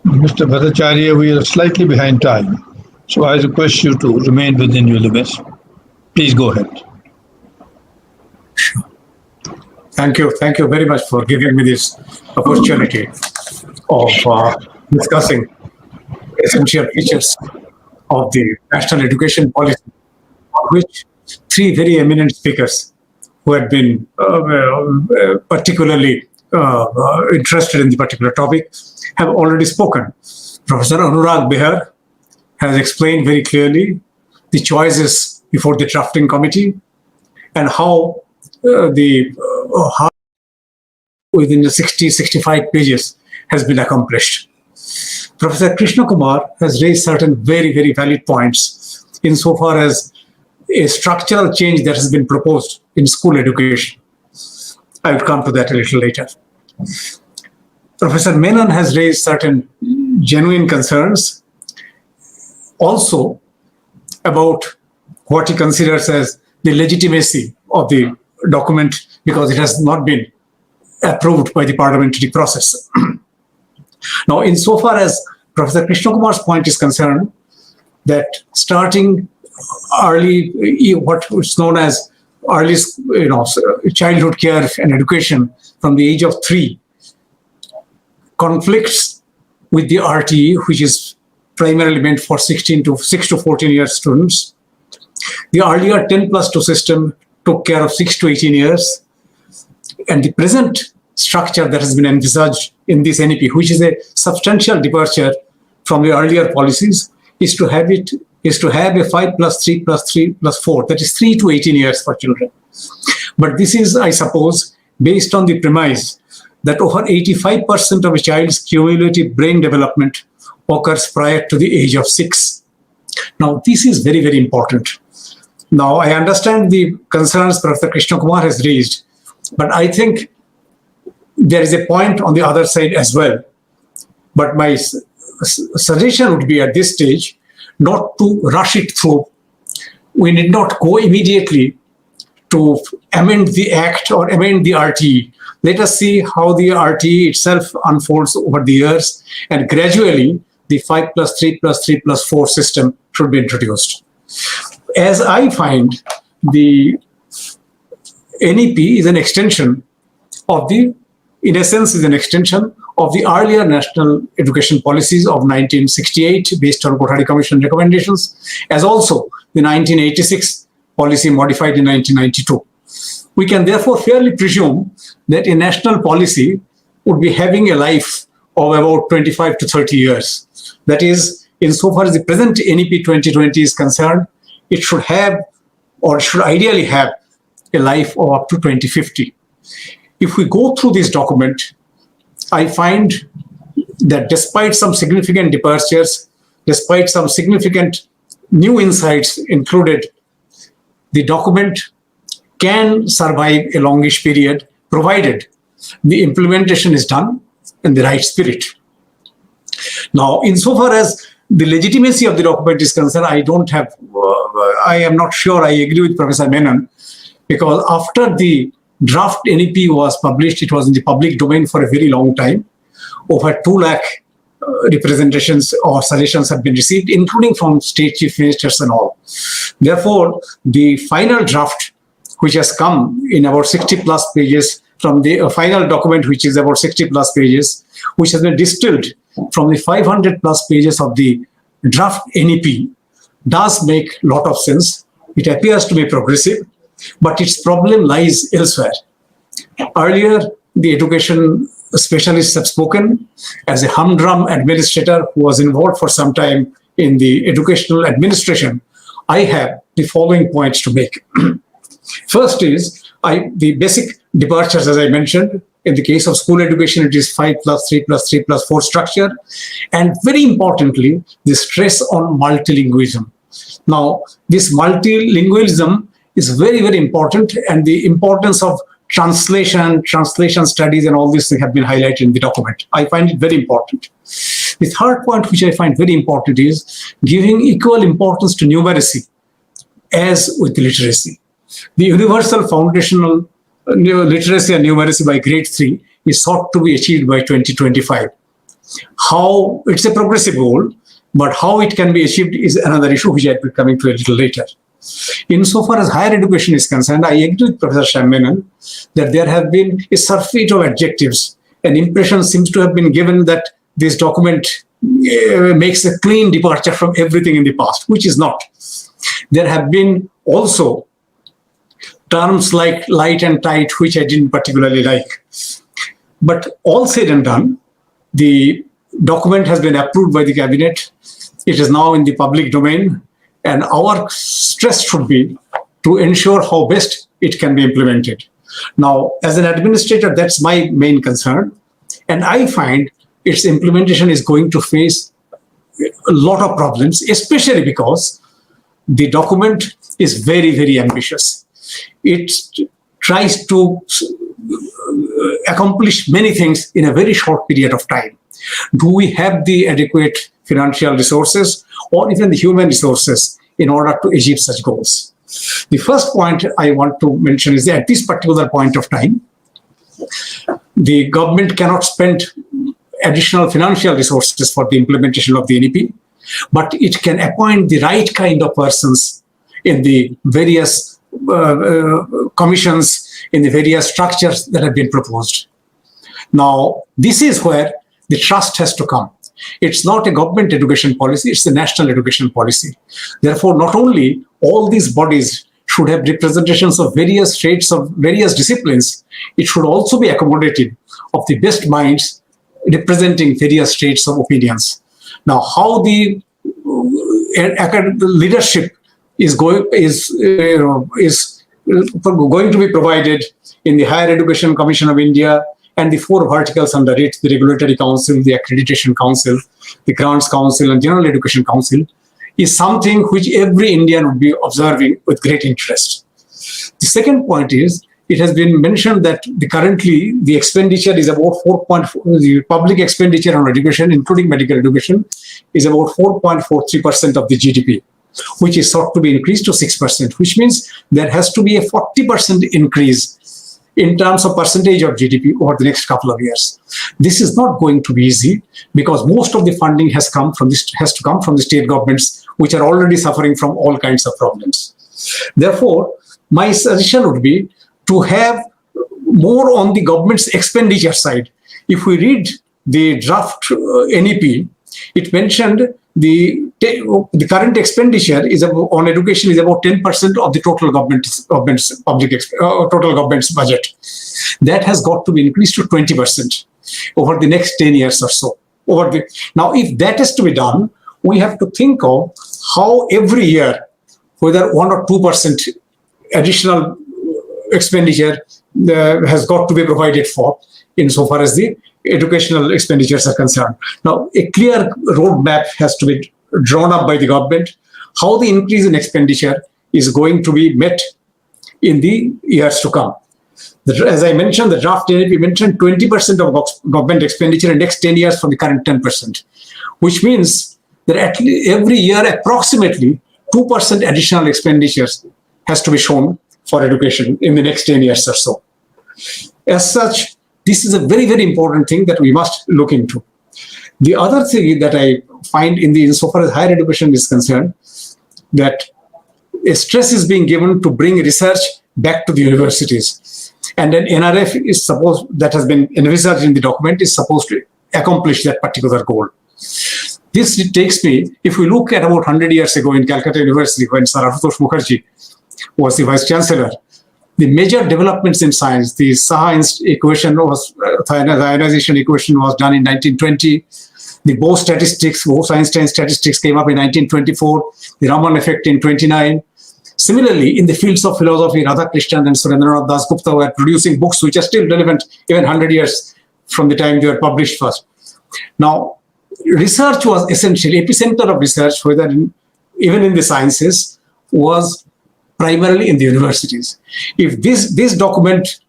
Mr. Bhattacharya, we are slightly behind time, so I request you to remain within your limits. Please go ahead. Thank you. Thank you very much for giving me this opportunity of discussing essential features of the national education policy, on which three very eminent speakers who had been particularly interested in the particular topic have already spoken. Professor Anurag Behar has explained very clearly the choices before the drafting committee and how how within the 65 pages has been accomplished. Professor Krishna Kumar has raised certain very, very valid points insofar as a structural change that has been proposed in school education. I will come to that a little later. Professor Menon has raised certain genuine concerns also about what he considers as the legitimacy of the document because it has not been approved by the parliamentary process. Now, insofar as Professor Krishna Kumar's point is concerned, that starting early, what is known as early, childhood care and education from the age of 3 conflicts with the RTE, which is primarily meant for 6 to 14 year students. The earlier 10+2 system took care of 6 to 18 years. And the present structure that has been envisaged in this NEP, which is a substantial departure from the earlier policies, is to have a 5+3+3+4, that is 3 to 18 years for children. But this is, I suppose, based on the premise that over 85% of a child's cumulative brain development occurs prior to the age of 6. Now, this is very, very important. Now, I understand the concerns Professor Krishna Kumar has raised, but I think there is a point on the other side as well. But my suggestion would be at this stage not to rush it through. We need not go immediately to amend the Act or amend the RTE. Let us see how the RTE itself unfolds over the years, and gradually the 5+3+3+4 system should be introduced. As I find, the NEP is an extension of the, in essence, is an extension of the earlier national education policies of 1968 based on Kothari Commission recommendations, as also the 1986 policy modified in 1992. We can therefore fairly presume that a national policy would be having a life of about 25 to 30 years. That is, insofar as the present NEP 2020 is concerned, it should have, or should ideally have, a life of up to 2050. If we go through this document, I find that despite some significant departures, despite some significant new insights included, the document can survive a longish period, provided the implementation is done in the right spirit. Now, insofar as the legitimacy of the document is concerned, I am not sure I agree with Professor Menon, because after the draft NEP was published, it was in the public domain for a very long time. Over 2 lakh representations or suggestions have been received, including from state chief ministers and all. Therefore, the final draft, which has come in about 60 plus pages from the final document, which is about 60 plus pages, which has been distilled from the 500 plus pages of the draft NEP, does make a lot of sense. It appears to be progressive, but its problem lies elsewhere. Earlier, the education specialists have spoken. As a humdrum administrator who was involved for some time in the educational administration, I have the following points to make. First is the basic departures, as I mentioned. In the case of school education, it is 5+3+3+4 structure. And very importantly, the stress on multilingualism. Now, this multilingualism is very, very important, and the importance of translation studies and all these things have been highlighted in the document. I find it very important. The third point, which I find very important, is giving equal importance to numeracy as with literacy. The universal foundational literacy and numeracy by grade 3 is sought to be achieved by 2025. How it's a progressive goal, but how it can be achieved is another issue which I'll be coming to a little later. Insofar as higher education is concerned, I agree with Professor Shammenon that there have been a surfeit of adjectives. An impression seems to have been given that this document makes a clean departure from everything in the past, which is not. There have been also terms like light and tight, which I didn't particularly like. But all said and done, the document has been approved by the cabinet. It is now in the public domain, and our stress should be to ensure how best it can be implemented. Now, as an administrator, that's my main concern. And I find its implementation is going to face a lot of problems, especially because the document is very, very ambitious. It tries to accomplish many things in a very short period of time. Do we have the adequate financial resources or even the human resources in order to achieve such goals? The first point I want to mention is that at this particular point of time, the government cannot spend additional financial resources for the implementation of the NEP, but it can appoint the right kind of persons in the various commissions, in the various structures that have been proposed. Now, this is where the trust has to come. It's not a government education policy, it's a national education policy. Therefore, not only all these bodies should have representations of various traits of various disciplines, it should also be accommodative of the best minds representing various traits of opinions. Now, how the leadership is going to be provided in the Higher Education Commission of India and the four verticals under it, the Regulatory Council, the Accreditation Council, the Grants Council, and General Education Council, is something which every Indian would be observing with great interest. The second point is, it has been mentioned that currently the expenditure is about 4.4, the public expenditure on education, including medical education, is about 4.43% of the GDP, which is sought to be increased to 6%, which means there has to be a 40% increase in terms of percentage of GDP over the next couple of years. This is not going to be easy because most of the funding has to come from the state governments, which are already suffering from all kinds of problems. Therefore, my suggestion would be to have more on the government's expenditure side. If we read the draft NEP, it mentioned the current expenditure is on education is about 10% of the total government's budget. That has got to be increased to 20% over the next 10 years or so. Now, if that is to be done, we have to think of how every year, whether 1 or 2% additional expenditure has got to be provided for insofar as the educational expenditures are concerned. Now, a clear roadmap has to be drawn up by the government, how the increase in expenditure is going to be met in the years to come. As I mentioned, the draft NEP mentioned 20% of government expenditure in the next 10 years from the current 10%, which means that at least every year approximately 2% additional expenditures has to be shown for education in the next 10 years or so. As such, this is a very, very important thing that we must look into. The other thing that I find insofar as higher education is concerned, that a stress is being given to bring research back to the universities. And an NRF is supposed, that has been envisaged in the document, is supposed to accomplish that particular goal. This takes me, if we look at about 100 years ago in Calcutta University, when Sir Ashutosh Mukherjee was the Vice Chancellor, the major developments in science, the Saha equation was, the ionization equation was done in 1920. The Bose-Einstein statistics came up in 1924. The Raman effect in 29. Similarly, in the fields of philosophy, Radhakrishnan and Surendranath Dasgupta were producing books which are still relevant even 100 years from the time they were published first. Now, research was essential. Epicenter of research, even in the sciences, was primarily in the universities. If this document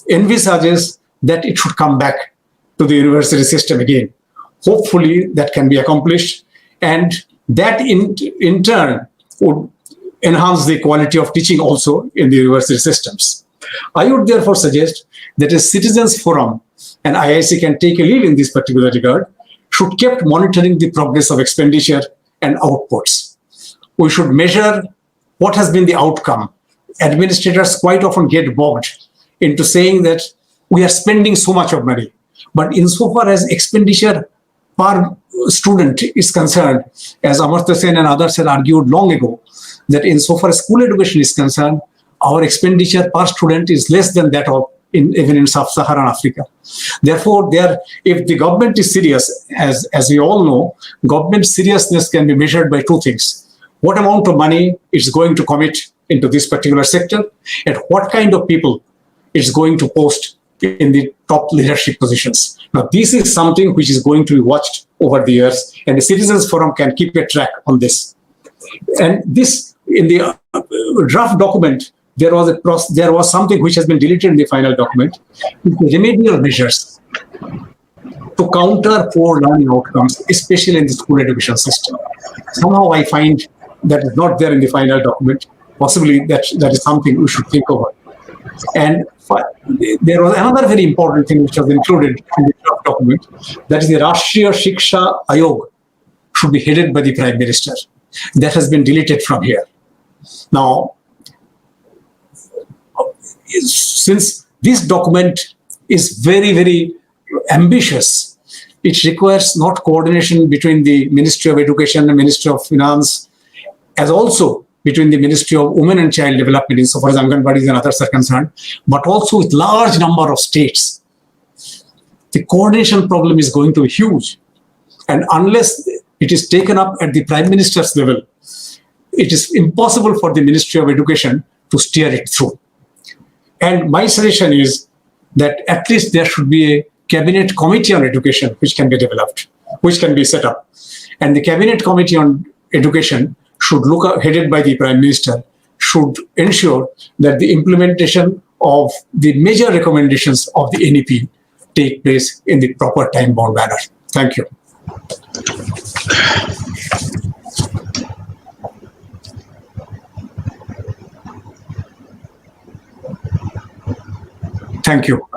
envisages that it should come back to the university system again, hopefully that can be accomplished, and that in turn would enhance the quality of teaching also in the university systems. I would therefore suggest that a citizens forum, and IIC can take a lead in this particular regard, should keep monitoring the progress of expenditure and outputs. We should measure what has been the outcome. Administrators quite often get bogged into saying that we are spending so much of money. But insofar as expenditure per student is concerned, as Amartya Sen and others had argued long ago, that insofar as school education is concerned, our expenditure per student is less than that of even in sub-Saharan Africa. Therefore, if the government is serious, as we all know, government seriousness can be measured by two things. What amount of money it's going to commit into this particular sector, and what kind of people it's going to post in the top leadership positions. Now, this is something which is going to be watched over the years, and the Citizens Forum can keep a track on this. And this, in the draft document, there was something which has been deleted in the final document, remedial measures to counter poor learning outcomes, especially in the school education system. Somehow I find that is not there in the final document. Possibly that is something we should think over. And there was another very important thing which was included in the draft document, that is the Rashtriya Shiksha Ayog should be headed by the Prime Minister. That has been deleted from here. Now, since this document is very, very ambitious, it requires not coordination between the Ministry of Education and Ministry of Finance, as also between the Ministry of Women and Child Development, insofar as Anganwadis and others are concerned, but also with large number of states. The coordination problem is going to be huge. And unless it is taken up at the Prime Minister's level, it is impossible for the Ministry of Education to steer it through. And my suggestion is that at least there should be a cabinet committee on education which can be developed, which can be set up. And the cabinet committee on education should headed by the Prime Minister, should ensure that the implementation of the major recommendations of the NEP take place in the proper time-bound manner. Thank you. Thank you.